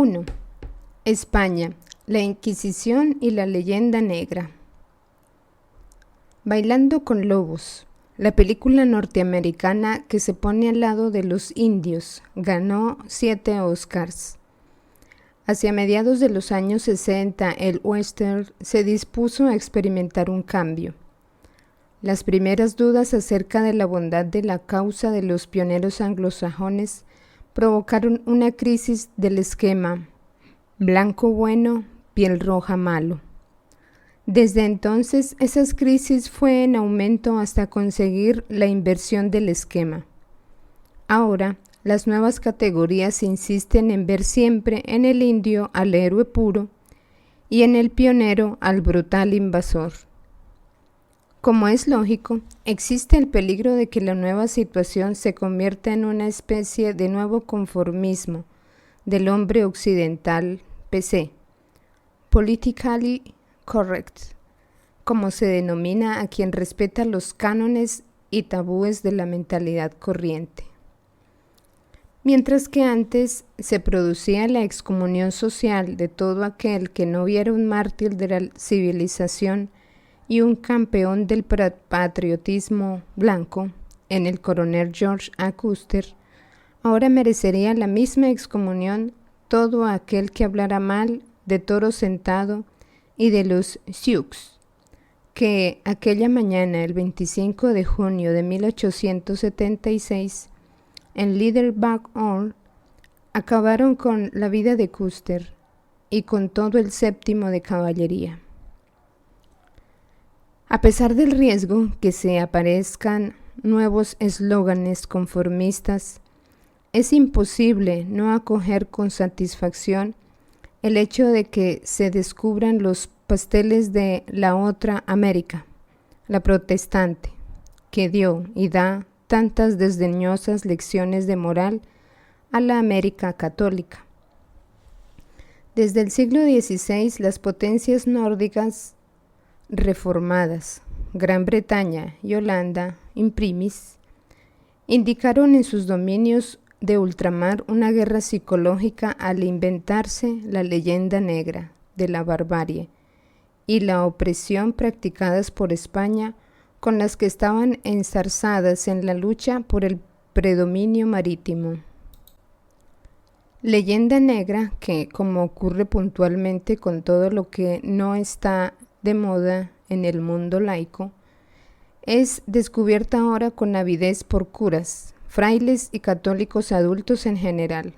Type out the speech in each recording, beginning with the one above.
1. España, la Inquisición y la leyenda negra. Bailando con lobos, la película norteamericana que se pone al lado de los indios, ganó 7 Oscars. Hacia mediados de los años 60, el western se dispuso a experimentar un cambio. Las primeras dudas acerca de la bondad de la causa de los pioneros anglosajones provocaron una crisis del esquema blanco bueno, piel roja malo. Desde entonces, esas crisis fue en aumento hasta conseguir la inversión del esquema. Ahora, las nuevas categorías insisten en ver siempre en el indio al héroe puro y en el pionero al brutal invasor. Como es lógico, existe el peligro de que la nueva situación se convierta en una especie de nuevo conformismo del hombre occidental PC, politically correct, como se denomina a quien respeta los cánones y tabúes de la mentalidad corriente. Mientras que antes se producía la excomunión social de todo aquel que no viera un mártir de la civilización y un campeón del patriotismo blanco en el coronel George A. Custer, ahora merecería la misma excomunión todo aquel que hablara mal de Toro Sentado y de los Sioux, que aquella mañana, el 25 de junio de 1876, en Little Bighorn, acabaron con la vida de Custer y con todo el séptimo de caballería. A pesar del riesgo que se aparezcan nuevos eslóganes conformistas, es imposible no acoger con satisfacción el hecho de que se descubran los pasteles de la otra América, la protestante, que dio y da tantas desdeñosas lecciones de moral a la América católica. Desde el siglo XVI, las potencias nórdicas reformadas, Gran Bretaña y Holanda, in primis, indicaron en sus dominios de ultramar una guerra psicológica al inventarse la leyenda negra de la barbarie y la opresión practicadas por España con las que estaban enzarzadas en la lucha por el predominio marítimo. Leyenda negra que, como ocurre puntualmente con todo lo que no está de moda en el mundo laico, es descubierta ahora con avidez por curas, frailes y católicos adultos en general,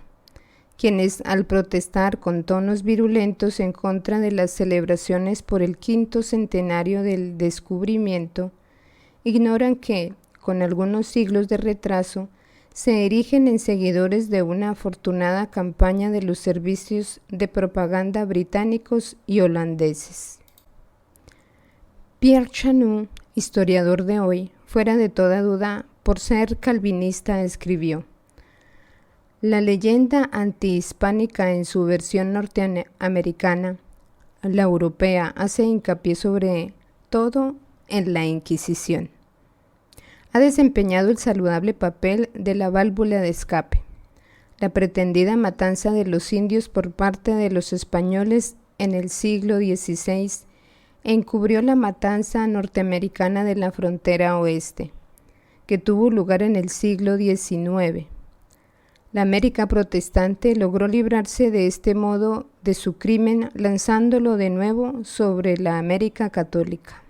quienes al protestar con tonos virulentos en contra de las celebraciones por el 5º centenario del descubrimiento, ignoran que, con algunos siglos de retraso, se erigen en seguidores de una afortunada campaña de los servicios de propaganda británicos y holandeses. Pierre Chanut, historiador de hoy, fuera de toda duda, por ser calvinista, escribió: la leyenda antihispánica en su versión norteamericana, la europea, hace hincapié sobre todo en la Inquisición. Ha desempeñado el saludable papel de la válvula de escape. La pretendida matanza de los indios por parte de los españoles en el siglo XVI encubrió la matanza norteamericana de la frontera oeste, que tuvo lugar en el siglo XIX. La América protestante logró librarse de este modo de su crimen lanzándolo de nuevo sobre la América católica.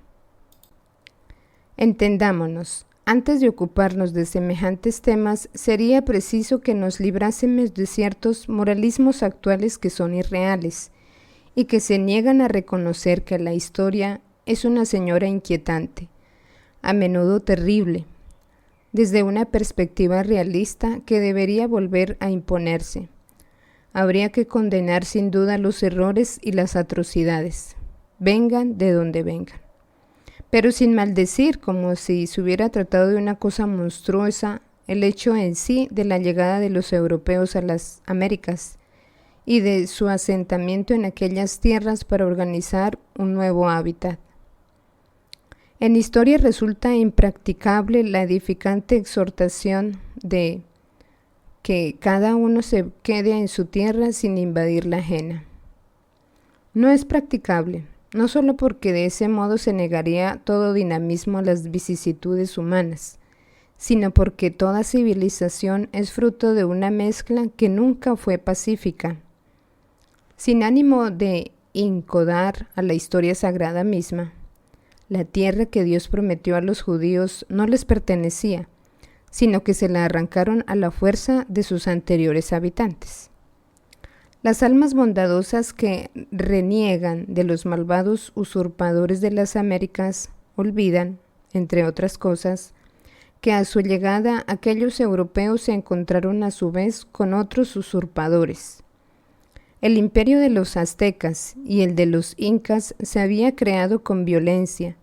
Entendámonos, antes de ocuparnos de semejantes temas, sería preciso que nos librásemos de ciertos moralismos actuales que son irreales y que se niegan a reconocer que la historia es una señora inquietante, a menudo terrible, desde una perspectiva realista que debería volver a imponerse. Habría que condenar sin duda los errores y las atrocidades, vengan de donde vengan, pero sin maldecir como si se hubiera tratado de una cosa monstruosa el hecho en sí de la llegada de los europeos a las Américas y de su asentamiento en aquellas tierras para organizar un nuevo hábitat. En historia resulta impracticable la edificante exhortación de que cada uno se quede en su tierra sin invadir la ajena. No es practicable, no solo porque de ese modo se negaría todo dinamismo a las vicisitudes humanas, sino porque toda civilización es fruto de una mezcla que nunca fue pacífica. Sin ánimo de incodar a la historia sagrada misma, la tierra que Dios prometió a los judíos no les pertenecía, sino que se la arrancaron a la fuerza de sus anteriores habitantes. Las almas bondadosas que reniegan de los malvados usurpadores de las Américas olvidan, entre otras cosas, que a su llegada aquellos europeos se encontraron a su vez con otros usurpadores. El imperio de los aztecas y el de los incas se había creado con violencia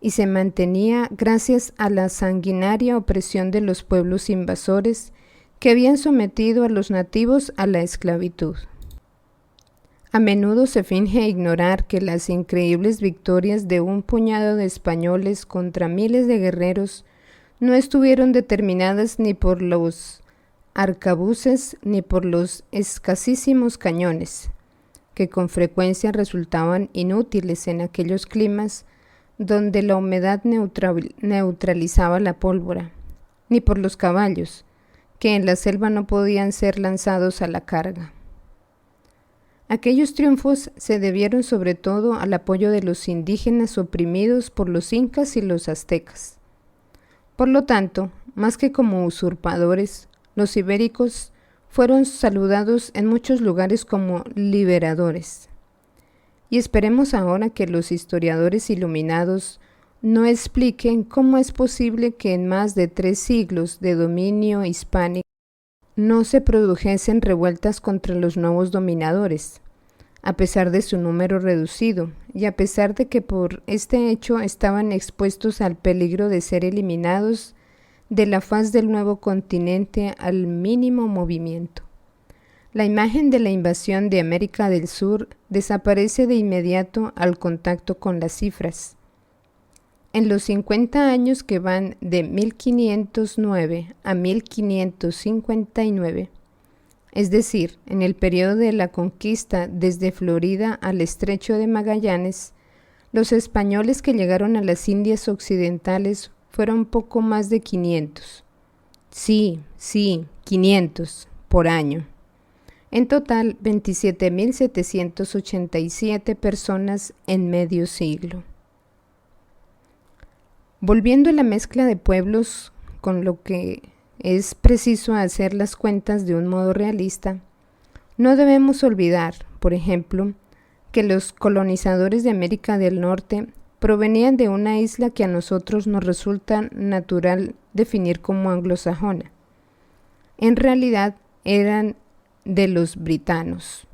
y se mantenía gracias a la sanguinaria opresión de los pueblos invasores que habían sometido a los nativos a la esclavitud. A menudo se finge ignorar que las increíbles victorias de un puñado de españoles contra miles de guerreros no estuvieron determinadas ni por los arcabuces ni por los escasísimos cañones, que con frecuencia resultaban inútiles en aquellos climas donde la humedad neutralizaba la pólvora, ni por los caballos, que en la selva no podían ser lanzados a la carga. Aquellos triunfos se debieron sobre todo al apoyo de los indígenas oprimidos por los incas y los aztecas. Por lo tanto, más que como usurpadores, los ibéricos fueron saludados en muchos lugares como liberadores. Y esperemos ahora que los historiadores iluminados no expliquen cómo es posible que en más de 3 siglos de dominio hispánico no se produjesen revueltas contra los nuevos dominadores, a pesar de su número reducido y a pesar de que por este hecho estaban expuestos al peligro de ser eliminados de la faz del nuevo continente al mínimo movimiento. La imagen de la invasión de América del Sur desaparece de inmediato al contacto con las cifras. En los 50 años que van de 1509 a 1559, es decir, en el periodo de la conquista desde Florida al Estrecho de Magallanes, los españoles que llegaron a las Indias Occidentales fueron poco más de 500. Sí, 500 por año. En total, 27.787 personas en medio siglo. Volviendo a la mezcla de pueblos, con lo que es preciso hacer las cuentas de un modo realista, no debemos olvidar, por ejemplo, que los colonizadores de América del Norte provenían de una isla que a nosotros nos resulta natural definir como anglosajona. En realidad eran de los britanos,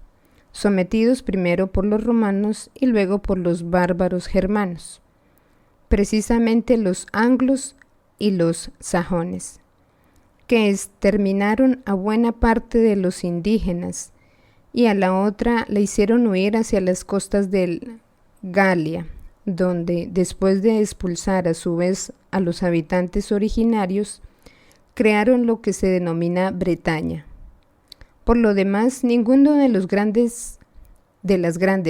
sometidos primero por los romanos y luego por los bárbaros germanos, precisamente los anglos y los sajones, que exterminaron a buena parte de los indígenas y a la otra la hicieron huir hacia las costas de Galia, donde, después de expulsar a su vez a los habitantes originarios, crearon lo que se denomina Bretaña. Por lo demás, ninguno de las grandes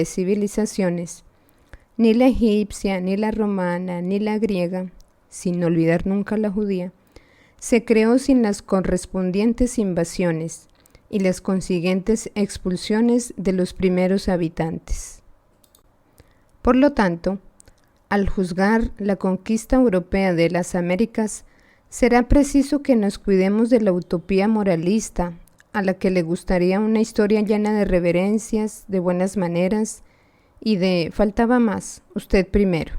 civilizaciones, ni la egipcia, ni la romana, ni la griega, sin olvidar nunca la judía, se creó sin las correspondientes invasiones y las consiguientes expulsiones de los primeros habitantes. Por lo tanto, al juzgar la conquista europea de las Américas, será preciso que nos cuidemos de la utopía moralista, a la que le gustaría una historia llena de reverencias, de buenas maneras y de faltaba más, usted primero.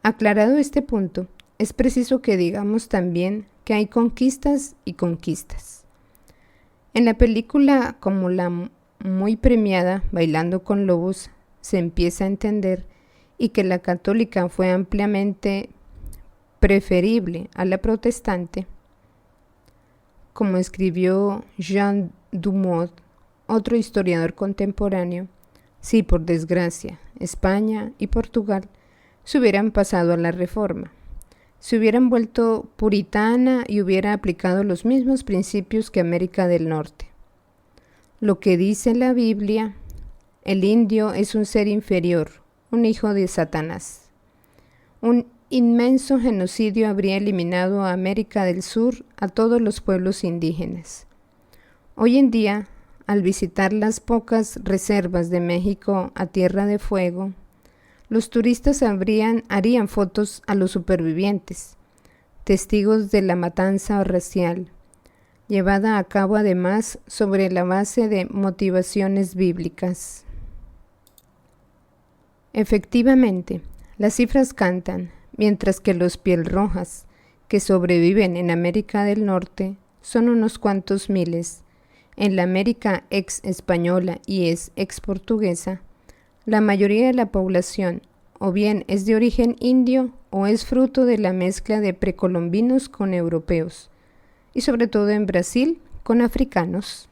Aclarado este punto, es preciso que digamos también que hay conquistas y conquistas. En la película como la muy premiada Bailando con Lobos se empieza a entender y que la católica fue ampliamente preferible a la protestante, como escribió Jean Dumont, otro historiador contemporáneo. Si por desgracia España y Portugal se hubieran pasado a la Reforma, se hubieran vuelto puritana y hubiera aplicado los mismos principios que América del Norte. Lo que dice la Biblia, el indio es un ser inferior, un hijo de Satanás. Un inmenso genocidio habría eliminado a América del Sur a todos los pueblos indígenas. Hoy en día, al visitar las pocas reservas de México a Tierra de Fuego, los turistas harían fotos a los supervivientes, testigos de la matanza racial, llevada a cabo además sobre la base de motivaciones bíblicas. Efectivamente, las cifras cantan, mientras que los pielrojas que sobreviven en América del Norte son unos cuantos miles. En la América ex española y ex portuguesa, la mayoría de la población o bien es de origen indio o es fruto de la mezcla de precolombinos con europeos, y sobre todo en Brasil con africanos.